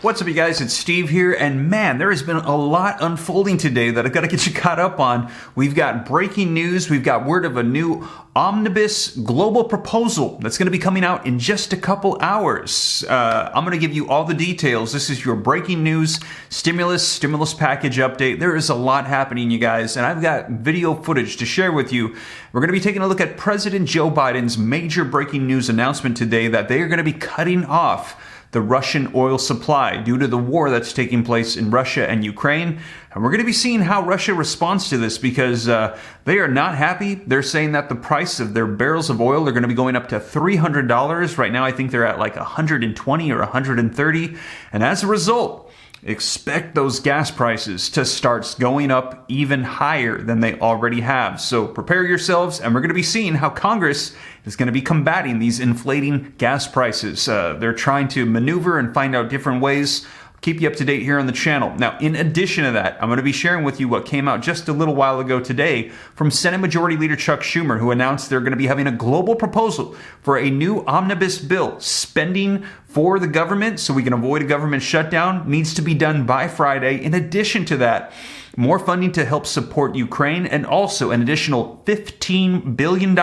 What's up, you guys? It's Steve here, and man, there has been a lot unfolding today that I've got to get you caught up on. We've got breaking news. We've got word of a new omnibus global proposal that's going to be coming out in just a couple hours. I'm going to give you all the details. This is your breaking news stimulus package update. There is a lot happening, you guys, and I've got video footage to share with you. We're going to be taking a look at President Joe Biden's major breaking news announcement today that they are going to be cutting off the Russian oil supply due to the war that's taking place in Russia and Ukraine. And we're going to be seeing how Russia responds to this because they are not happy. They're saying that the price of their barrels of oil are going to be going up to $300. Right now, I think they're at like 120 or 130. And as a result, expect those gas prices to start going up even higher than they already have. So prepare yourselves, and we're going to be seeing how Congress is going to be combating these inflating gas prices. They're trying to maneuver and find out different ways. Keep you up to date here on the channel. Now, in addition to that, I'm going to be sharing with you what came out just a little while ago today from Senate Majority Leader Chuck Schumer, who announced they're going to be having a global proposal for a new omnibus bill. Spending for the government, so we can avoid a government shutdown, needs to be done by Friday. In addition to that, more funding to help support Ukraine, and also an additional $15 billion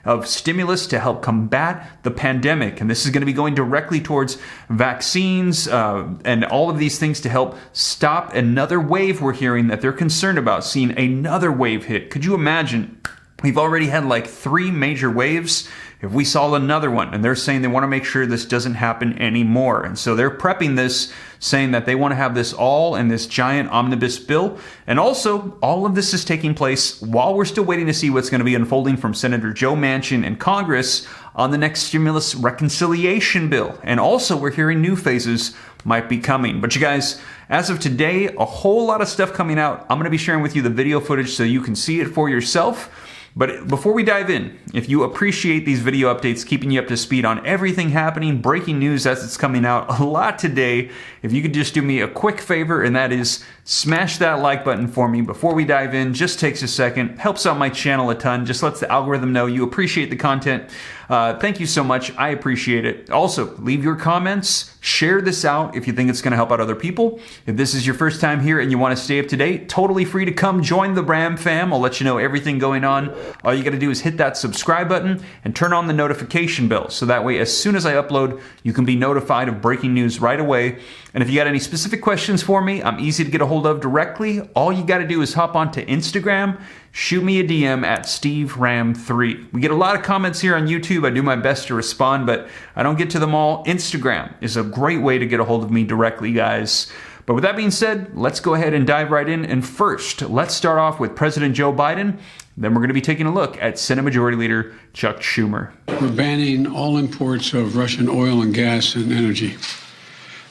of stimulus to help combat the pandemic. And this is going to be going directly towards vaccines and all of these things to help stop another wave. We're hearing that they're concerned about seeing another wave hit. Could you imagine? We've already had like 3 major waves. If we saw another one, and they're saying they want to make sure this doesn't happen anymore. And so they're prepping this, saying that they want to have this all in this giant omnibus bill. And also, all of this is taking place while we're still waiting to see what's going to be unfolding from Senator Joe Manchin in Congress on the next stimulus reconciliation bill. And also, we're hearing new phases might be coming. But you guys, as of today, a whole lot of stuff coming out. I'm going to be sharing with you the video footage so you can see it for yourself. But before we dive in, if you appreciate these video updates, keeping you up to speed on everything happening, breaking news as it's coming out, a lot today, if you could just do me a quick favor, and that is smash that like button for me before we dive in. Just takes a second, helps out my channel a ton, just lets the algorithm know you appreciate the content. Thank you so much. I appreciate it. Also, leave your comments. Share this out if you think it's going to help out other people. If this is your first time here and you want to stay up to date, totally free to come join the Ram fam. I'll let you know everything going on. All you got to do is hit that subscribe button and turn on the notification bell. So that way, as soon as I upload, you can be notified of breaking news right away. And if you got any specific questions for me, I'm easy to get a hold of directly. All you got to do is hop onto Instagram, shoot me a DM at SteveRam3. We get a lot of comments here on YouTube. I do my best to respond, but I don't get to them all. Instagram is a great way to get a hold of me directly, guys. But with that being said, let's go ahead and dive right in. And first, let's start off with President Joe Biden. Then we're going to be taking a look at Senate Majority Leader Chuck Schumer. We're banning all imports of Russian oil and gas and energy.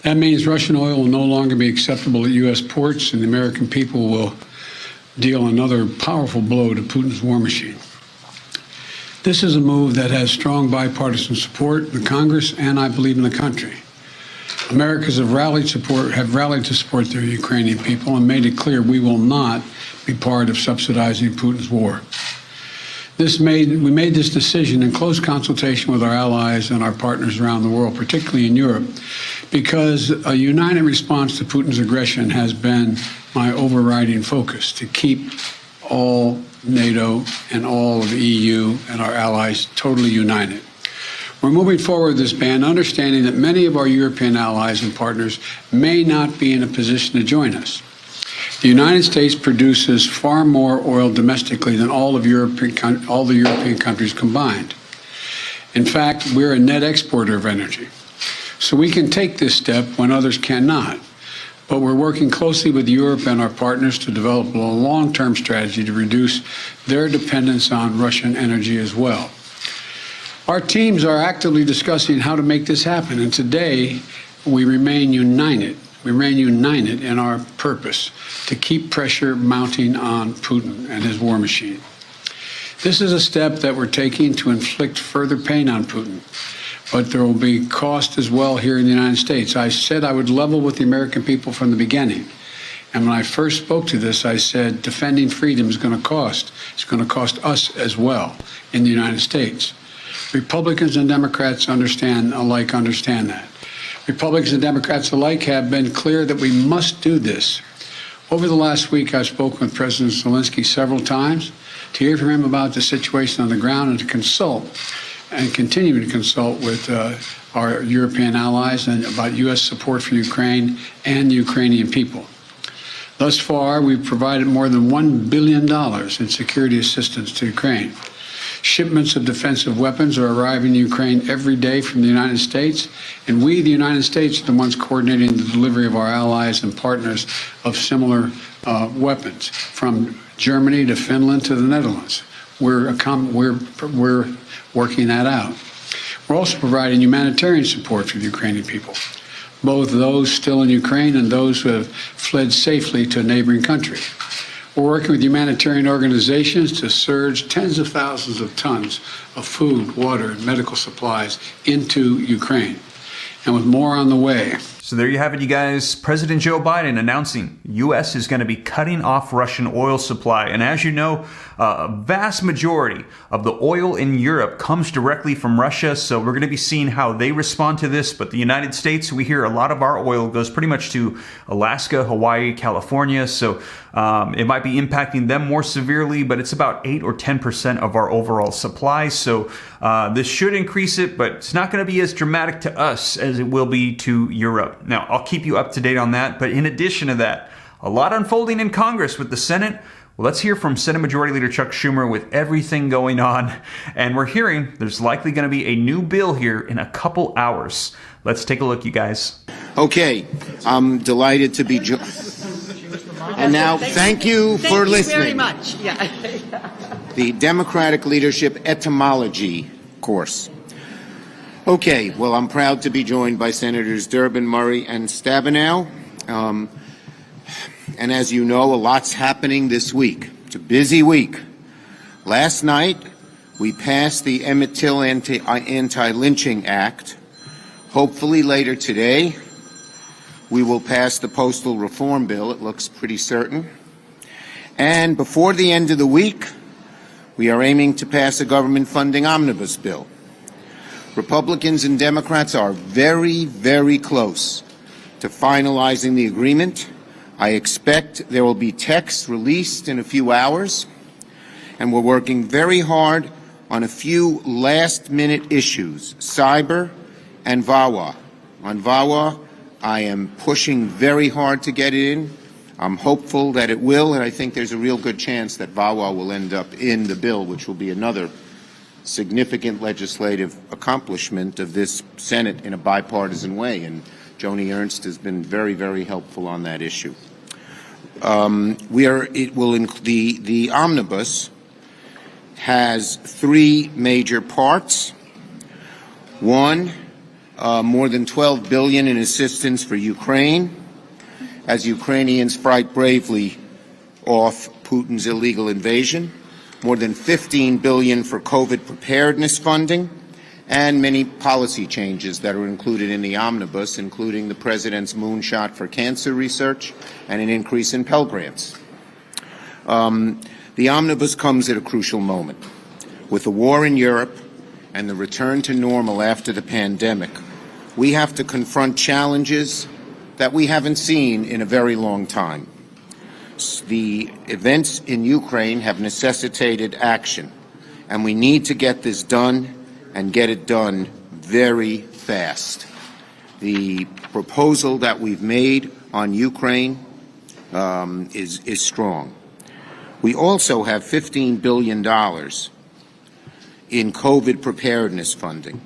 That means Russian oil will no longer be acceptable at U.S. ports, and the American people will deal another powerful blow to Putin's war machine. This is a move that has strong bipartisan support in the Congress and, I believe, in the country. Americans have rallied to support their Ukrainian people and made it clear we will not be part of subsidizing Putin's war. We made this decision in close consultation with our allies and our partners around the world, particularly in Europe, because a united response to Putin's aggression has been my overriding focus, to keep all NATO and all of the EU and our allies totally united. We're moving forward with this ban, understanding that many of our European allies and partners may not be in a position to join us. The United States produces far more oil domestically than all the European countries combined. In fact, we're a net exporter of energy. So we can take this step when others cannot. But we're working closely with Europe and our partners to develop a long-term strategy to reduce their dependence on Russian energy as well. Our teams are actively discussing how to make this happen, and today we remain united. We remain united in our purpose to keep pressure mounting on Putin and his war machine. This is a step that we're taking to inflict further pain on Putin, but there will be cost as well here in the United States. I said I would level with the American people from the beginning. And when I first spoke to this, I said defending freedom is going to cost. It's going to cost us as well in the United States. Republicans and Democrats understand that. Republicans and Democrats alike have been clear that we must do this. Over the last week, I've spoken with President Zelensky several times to hear from him about the situation on the ground and to consult and continue to consult with our European allies and about U.S. support for Ukraine and the Ukrainian people. Thus far, we've provided more than $1 billion in security assistance to Ukraine. Shipments of defensive weapons are arriving in Ukraine every day from the United States, and we, the United States, are the ones coordinating the delivery of our allies and partners of similar weapons, from Germany to Finland to the Netherlands. We're working that out. We're also providing humanitarian support for the Ukrainian people, both those still in Ukraine and those who have fled safely to a neighboring country. We're working with humanitarian organizations to surge tens of thousands of tons of food, water, and medical supplies into Ukraine, and with more on the way. So there you have it, you guys. President Joe Biden announcing U.S. is going to be cutting off Russian oil supply. And as you know, a vast majority of the oil in Europe comes directly from Russia. So we're going to be seeing how they respond to this. But the United States, we hear a lot of our oil goes pretty much to Alaska, Hawaii, California. So it might be impacting them more severely, but it's about 8 or 10% of our overall supply. So this should increase it, but it's not going to be as dramatic to us as it will be to Europe. Now, I'll keep you up to date on that. But in addition to that, a lot unfolding in Congress with the Senate. Well, let's hear from Senate Majority Leader Chuck Schumer with everything going on. And we're hearing there's likely going to be a new bill here in a couple hours. Let's take a look, you guys. Okay, I'm delighted to be joined. And now, thank you for listening. Thank you very much. Yeah. The Democratic Leadership Etymology course. Okay, well, I'm proud to be joined by Senators Durbin, Murray, and Stabenow. And as you know, a lot's happening this week. It's a busy week. Last night, we passed the Emmett Till Anti-Lynching Act. Hopefully later today, we will pass the Postal Reform Bill. It looks pretty certain. And before the end of the week, we are aiming to pass a government funding omnibus bill. Republicans and Democrats are very, very close to finalizing the agreement. I expect there will be text released in a few hours, and we're working very hard on a few last-minute issues, cyber and VAWA. On VAWA, I am pushing very hard to get it in. I'm hopeful that it will, and I think there's a real good chance that VAWA will end up in the bill, which will be another significant legislative accomplishment of this Senate in a bipartisan way, and Joni Ernst has been very, very helpful on that issue. The omnibus has three major parts. One, more than $12 billion in assistance for Ukraine, as Ukrainians fight bravely off Putin's illegal invasion. More than $15 billion for COVID preparedness funding, and many policy changes that are included in the omnibus, including the President's moonshot for cancer research and an increase in Pell Grants. The omnibus comes at a crucial moment. With the war in Europe and the return to normal after the pandemic, we have to confront challenges that we haven't seen in a very long time. The events in Ukraine have necessitated action, and we need to get this done and get it done very fast. The proposal that we've made on Ukraine is strong. We also have $15 billion in COVID preparedness funding.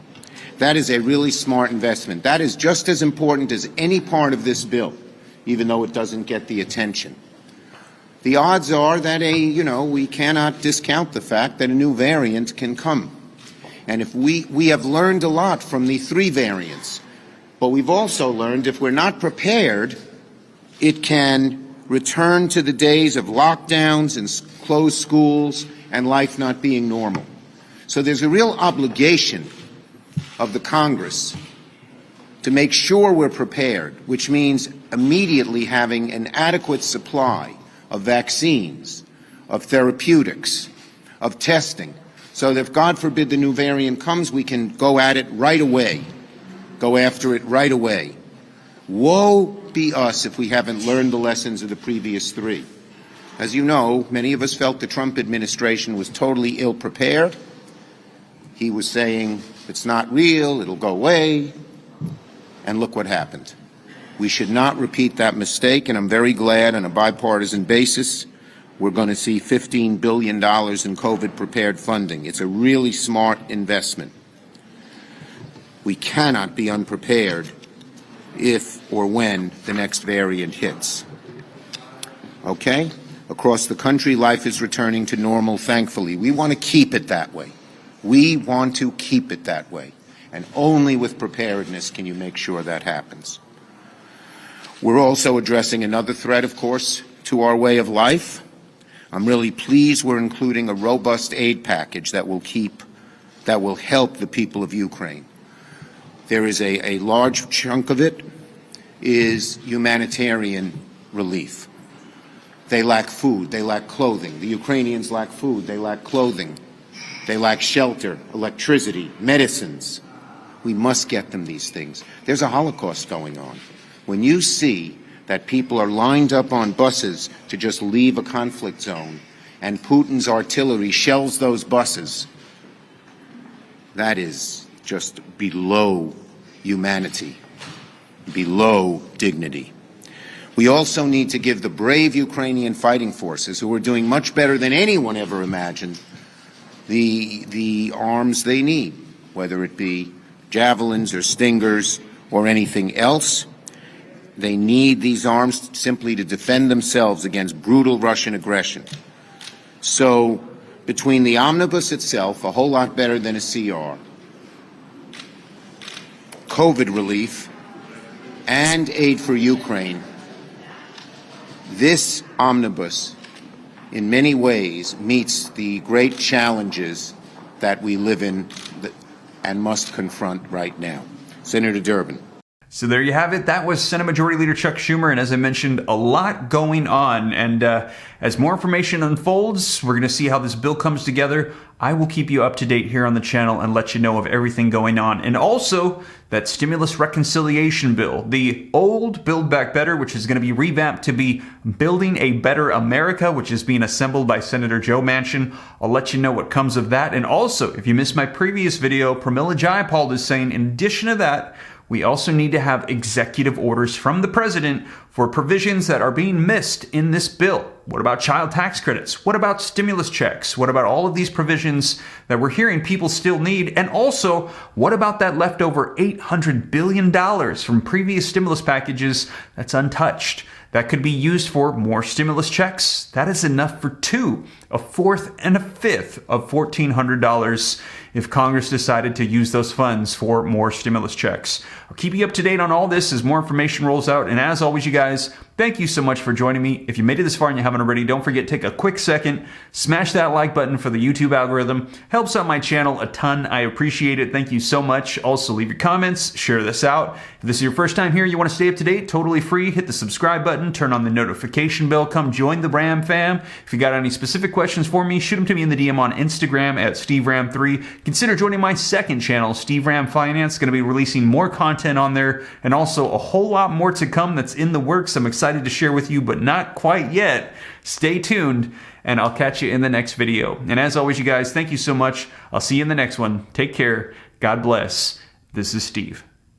That is a really smart investment. That is just as important as any part of this bill, even though it doesn't get the attention. The odds are that we cannot discount the fact that a new variant can come. And if we have learned a lot from the three variants, but we've also learned if we're not prepared, it can return to the days of lockdowns and closed schools and life not being normal. So there's a real obligation of the Congress to make sure we're prepared, which means immediately having an adequate supply of vaccines, of therapeutics, of testing, so that if, God forbid, the new variant comes, we can go at it right away Go after it right away. Woe be us if we haven't learned the lessons of the previous three. As you know, many of us felt the Trump administration was totally ill-prepared. He was saying, it's not real, it'll go away, and look what happened. We should not repeat that mistake, and I'm very glad on a bipartisan basis we're going to see $15 billion in COVID-prepared funding. It's a really smart investment. We cannot be unprepared if or when the next variant hits. Okay? Across the country, life is returning to normal, thankfully. We want to keep it that way. We want to keep it that way. And only with preparedness can you make sure that happens. We're also addressing another threat, of course, to our way of life. I'm really pleased we're including a robust aid package that will help the people of Ukraine. There is a large chunk of it is humanitarian relief. They lack food, they lack clothing. The Ukrainians lack food, they lack clothing. They lack shelter, electricity, medicines. We must get them these things. There's a Holocaust going on. When you see that people are lined up on buses to just leave a conflict zone and Putin's artillery shells those buses, that is just below humanity, below dignity. We also need to give the brave Ukrainian fighting forces, who are doing much better than anyone ever imagined, the arms they need, whether it be javelins or stingers or anything else. They need these arms simply to defend themselves against brutal Russian aggression. So between the omnibus itself, a whole lot better than a CR, COVID relief, and aid for Ukraine, this omnibus in many ways meets the great challenges that we live in and must confront right now. Senator Durbin. So there you have it. That was Senate Majority Leader Chuck Schumer. And as I mentioned, a lot going on. And as more information unfolds, we're going to see how this bill comes together. I will keep you up to date here on the channel and let you know of everything going on. And also that stimulus reconciliation bill, the old Build Back Better, which is going to be revamped to be Building a Better America, which is being assembled by Senator Joe Manchin. I'll let you know what comes of that. And also, if you missed my previous video, Pramila Jayapal is saying, in addition to that, we also need to have executive orders from the president for provisions that are being missed in this bill. What about child tax credits? What about stimulus checks? What about all of these provisions that we're hearing people still need? And also, what about that leftover $800 billion from previous stimulus packages that's untouched? That could be used for more stimulus checks. That is enough for two, a fourth and a fifth of $1,400 if Congress decided to use those funds for more stimulus checks. I'll keep you up to date on all this as more information rolls out. And as always, you guys, thank you so much for joining me. If you made it this far and you haven't already, don't forget to take a quick second, smash that like button for the YouTube algorithm. Helps out my channel a ton. I appreciate it. Thank you so much. Also, leave your comments, share this out. If this is your first time here, you want to stay up to date, totally free, hit the subscribe button, turn on the notification bell, come join the Ram fam. If you got any specific questions for me, shoot them to me in the DM on Instagram at SteveRam3. Consider joining my second channel, Steve Ram Finance. Going to be releasing more content on there and also a whole lot more to come that's in the works. I'm excited to share with you, but not quite yet. Stay tuned, and I'll catch you in the next video. And as always, you guys, thank you so much. I'll see you in the next one. Take care. God bless. This is Steve.